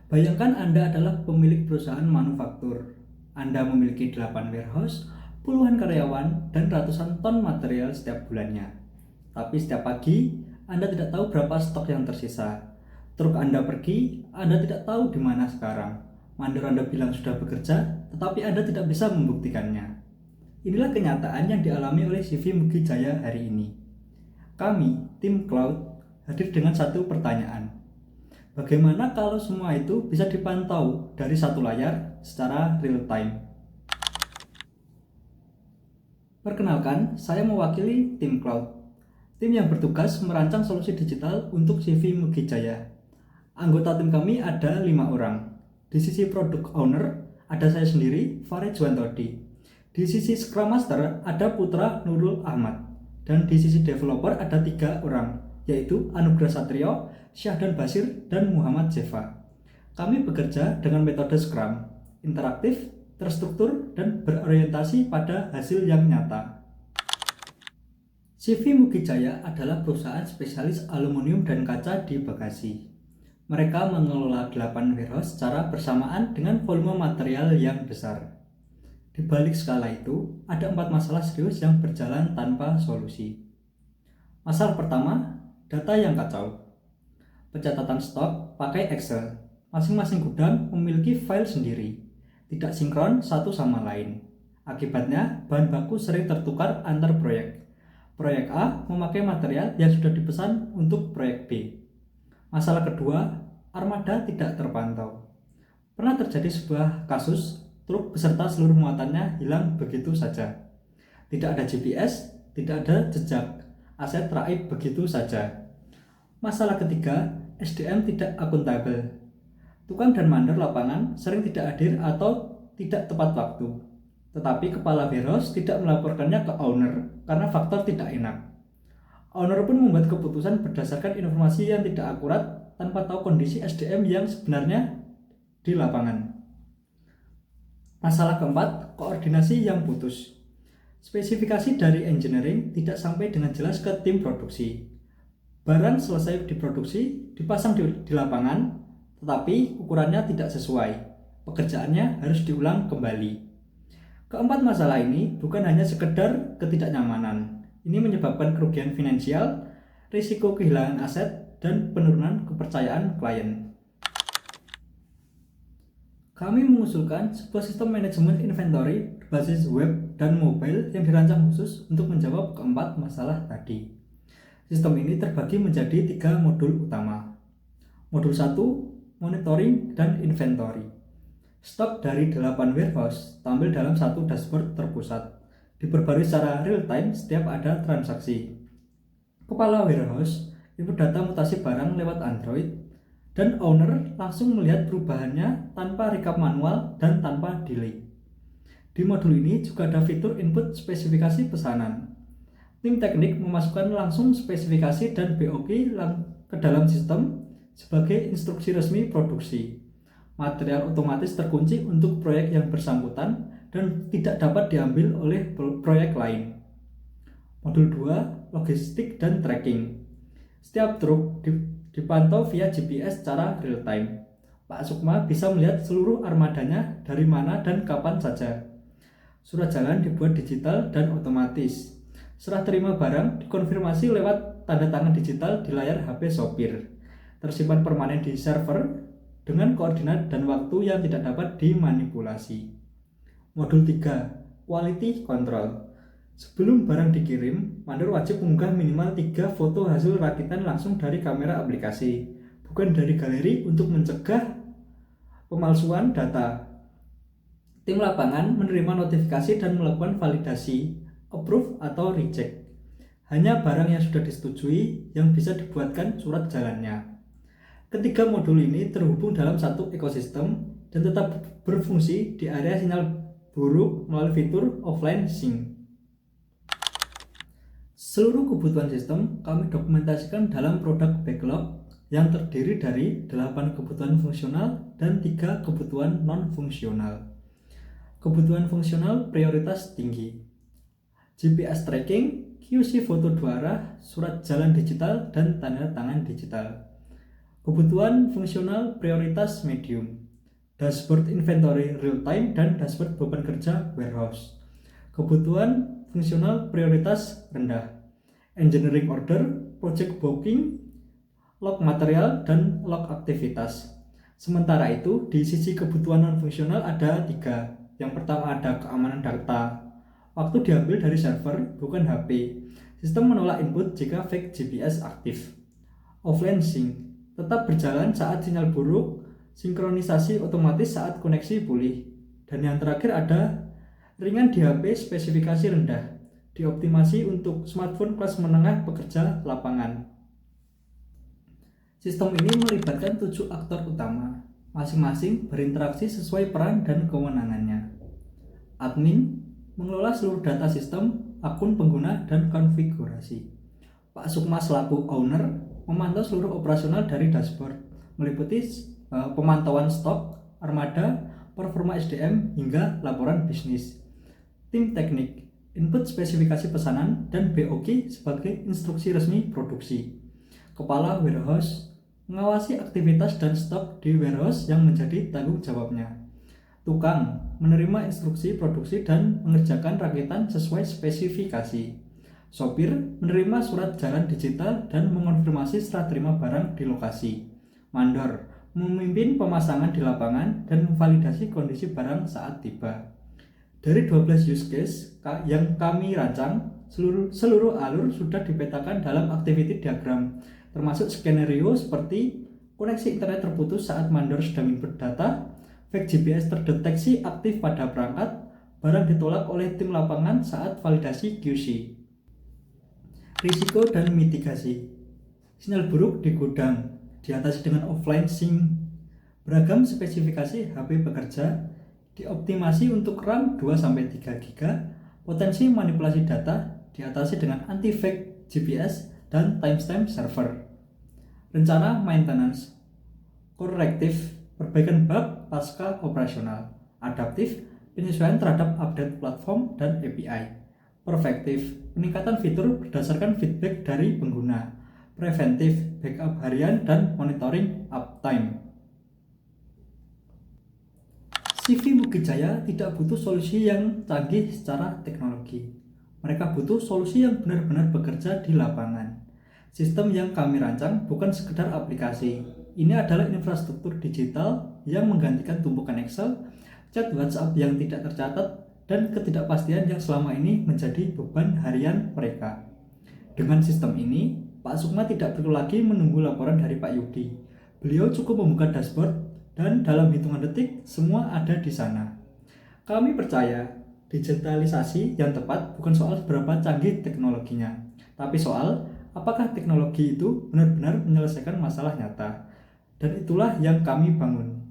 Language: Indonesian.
Bayangkan Anda adalah pemilik perusahaan manufaktur. Anda memiliki 8 warehouse, puluhan karyawan, dan ratusan ton material setiap bulannya. Tapi setiap pagi, Anda tidak tahu berapa stok yang tersisa. Truk Anda pergi, Anda tidak tahu di mana sekarang. Mandor Anda bilang sudah bekerja, tetapi Anda tidak bisa membuktikannya. Inilah kenyataan yang dialami oleh CV Mugi Jaya hari ini. Kami, tim Cloud, hadir dengan satu pertanyaan. Bagaimana kalau semua itu bisa dipantau dari satu layar secara real time? Perkenalkan, saya mewakili tim Cloud, tim yang bertugas merancang solusi digital untuk CV Mugi Jaya. Anggota tim kami ada 5 orang. Di sisi Product Owner, ada saya sendiri, Farid Juwantodi. Di sisi Scrum Master, ada Putra Nurul Ahmad. Dan di sisi developer ada 3 orang, yaitu Anugrah Satrio, Syahdan Basir, dan Muhammad Jeva. Kami bekerja dengan metode Scrum, interaktif, terstruktur, dan berorientasi pada hasil yang nyata. CV Mugi Jaya adalah perusahaan spesialis aluminium dan kaca di Bekasi. Mereka mengelola 8 warehouse secara bersamaan dengan volume material yang besar. Di balik skala itu, ada 4 masalah serius yang berjalan tanpa solusi. Masalah pertama, data yang kacau. Pencatatan stok pakai Excel. Masing-masing gudang memiliki file sendiri, tidak sinkron satu sama lain. Akibatnya, bahan baku sering tertukar antar proyek. Proyek A memakai material yang sudah dipesan untuk proyek B. Masalah kedua, armada tidak terpantau. Pernah terjadi sebuah kasus, truk beserta seluruh muatannya hilang begitu saja. Tidak ada GPS, tidak ada jejak, aset raib begitu saja. Masalah ketiga, SDM tidak akuntabel. Tukang dan mandor lapangan sering tidak hadir atau tidak tepat waktu. Tetapi kepala warehouse tidak melaporkannya ke owner karena faktor tidak enak. Owner pun membuat keputusan berdasarkan informasi yang tidak akurat tanpa tahu kondisi SDM yang sebenarnya di lapangan. Masalah keempat, koordinasi yang putus. Spesifikasi dari engineering tidak sampai dengan jelas ke tim produksi. Barang selesai diproduksi, dipasang di lapangan, tetapi ukurannya tidak sesuai. Pekerjaannya harus diulang kembali. Keempat masalah ini bukan hanya sekedar ketidaknyamanan. Ini menyebabkan kerugian finansial, risiko kehilangan aset, dan penurunan kepercayaan klien. Kami mengusulkan sebuah sistem manajemen inventory berbasis web dan mobile yang dirancang khusus untuk menjawab keempat masalah tadi. Sistem ini terbagi menjadi 3 modul utama. Modul 1, monitoring dan inventory. Stok dari 8 warehouse tampil dalam satu dashboard terpusat, diperbarui secara real time setiap ada transaksi. Kepala warehouse input data mutasi barang lewat Android, dan owner langsung melihat perubahannya tanpa recap manual dan tanpa delay. Di modul ini juga ada fitur input spesifikasi pesanan. Tim teknik memasukkan langsung spesifikasi dan BOQ ke dalam sistem sebagai instruksi resmi produksi. Material otomatis terkunci untuk proyek yang bersangkutan dan tidak dapat diambil oleh proyek lain. Modul 2, logistik dan tracking. Setiap truk dipantau via GPS secara real time. Pak Sukma bisa melihat seluruh armadanya dari mana dan kapan saja. Surat jalan dibuat digital dan otomatis. Serah terima barang dikonfirmasi lewat tanda tangan digital di layar HP sopir. Tersimpan permanen di server dengan koordinat dan waktu yang tidak dapat dimanipulasi. Modul 3, quality control. Sebelum barang dikirim, mandor wajib mengunggah minimal 3 foto hasil rakitan langsung dari kamera aplikasi, bukan dari galeri untuk mencegah pemalsuan data. Tim lapangan menerima notifikasi dan melakukan validasi, approve atau reject. Hanya barang yang sudah disetujui yang bisa dibuatkan surat jalannya. Ketiga modul ini terhubung dalam satu ekosistem dan tetap berfungsi di area sinyal buruk melalui fitur offline sync. Seluruh kebutuhan sistem kami dokumentasikan dalam produk backlog yang terdiri dari 8 kebutuhan fungsional dan 3 kebutuhan non-fungsional. Kebutuhan fungsional prioritas tinggi. GPS tracking, QC foto 2 arah, surat jalan digital, dan tanda tangan digital. Kebutuhan fungsional prioritas medium, dashboard inventory real time, dan dashboard beban kerja warehouse. Kebutuhan fungsional prioritas rendah, engineering order, project booking, log material, dan log aktivitas. Sementara itu, di sisi kebutuhan non-fungsional ada 3. Yang pertama ada keamanan data. Waktu diambil dari server, bukan HP. Sistem menolak input jika fake GPS aktif. Offline sync, tetap berjalan saat sinyal buruk, sinkronisasi otomatis saat koneksi pulih. Dan yang terakhir ada ringan di HP, spesifikasi rendah, dioptimasi untuk smartphone kelas menengah pekerja lapangan. Sistem ini melibatkan 7 aktor utama, masing-masing berinteraksi sesuai peran dan kewenangannya. Admin mengelola seluruh data sistem, akun pengguna, dan konfigurasi. Pak Sukma selaku owner memantau seluruh operasional dari dashboard, meliputi pemantauan stok, armada, performa SDM, hingga laporan bisnis. Tim teknik, input spesifikasi pesanan, dan BOQ sebagai instruksi resmi produksi. Kepala warehouse mengawasi aktivitas dan stok di warehouse yang menjadi tanggung jawabnya. Tukang menerima instruksi produksi dan mengerjakan rakitan sesuai spesifikasi. Sopir menerima surat jalan digital dan mengonfirmasi serah terima barang di lokasi. Mandor memimpin pemasangan di lapangan dan memvalidasi kondisi barang saat tiba. Dari 12 use case yang kami rancang, seluruh alur sudah dipetakan dalam activity diagram, termasuk skenario seperti koneksi internet terputus saat mandor sedang input data, fake GPS terdeteksi aktif pada perangkat, barang ditolak oleh tim lapangan saat validasi QC. Risiko dan mitigasi. Sinyal buruk di gudang diatasi dengan offline sync. Beragam spesifikasi HP bekerja, dioptimasi untuk RAM 2-3 GB, potensi manipulasi data diatasi dengan anti-fake GPS dan timestamp server. Rencana maintenance, korektif, perbaikan bug pasca operasional, adaptif, penyesuaian terhadap update platform dan API, perfektif, peningkatan fitur berdasarkan feedback dari pengguna, preventif, backup harian dan monitoring uptime. CV Mugijaya tidak butuh solusi yang canggih secara teknologi. Mereka butuh solusi yang benar-benar bekerja di lapangan. Sistem yang kami rancang bukan sekedar aplikasi. Ini adalah infrastruktur digital yang menggantikan tumpukan Excel, chat WhatsApp yang tidak tercatat, dan ketidakpastian yang selama ini menjadi beban harian mereka. Dengan sistem ini, Pak Sukma tidak perlu lagi menunggu laporan dari Pak Yudi. Beliau cukup membuka dashboard dan dalam hitungan detik semua ada di sana. Kami percaya digitalisasi yang tepat bukan soal seberapa canggih teknologinya, tapi soal apakah teknologi itu benar-benar menyelesaikan masalah nyata. Dan itulah yang kami bangun.